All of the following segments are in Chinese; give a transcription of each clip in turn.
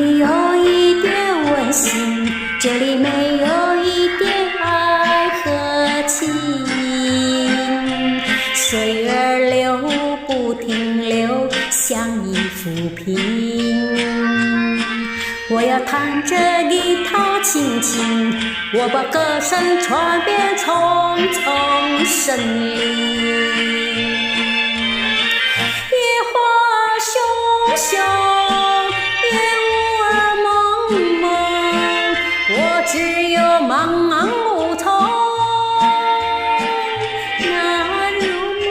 没有一点温馨，这里没有一点爱和情。水儿流不停留，像一浮萍。我要弹着吉他轻轻，我把歌声传遍重重森林。野花熊熊，野雾儿蒙蒙，我只有茫茫梧桐难入梦。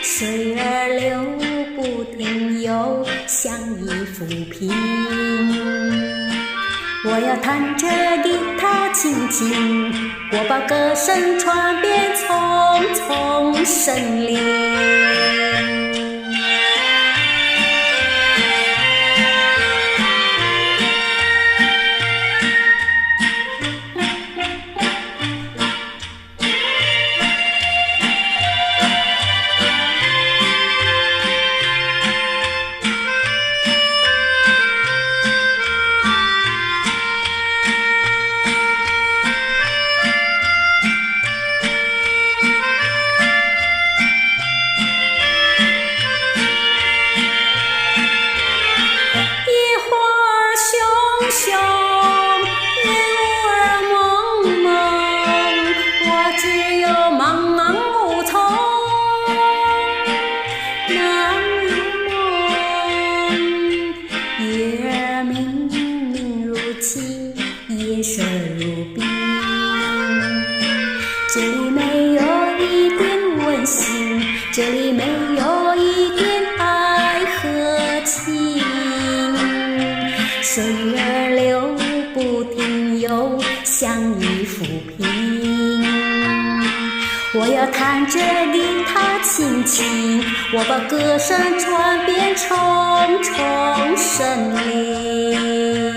水儿流不停游，像一浮萍。我要弹着吉他轻轻，我把歌声传遍重重森林。熊，野雾儿蒙蒙，我只有茫茫梧桐难入梦。月儿明明如镜，夜色如冰，这里没有一点温馨，这里没有一点爱和情。水儿流不停游，像一浮萍。我要弹着吉他轻轻，我把歌声传遍重重森林。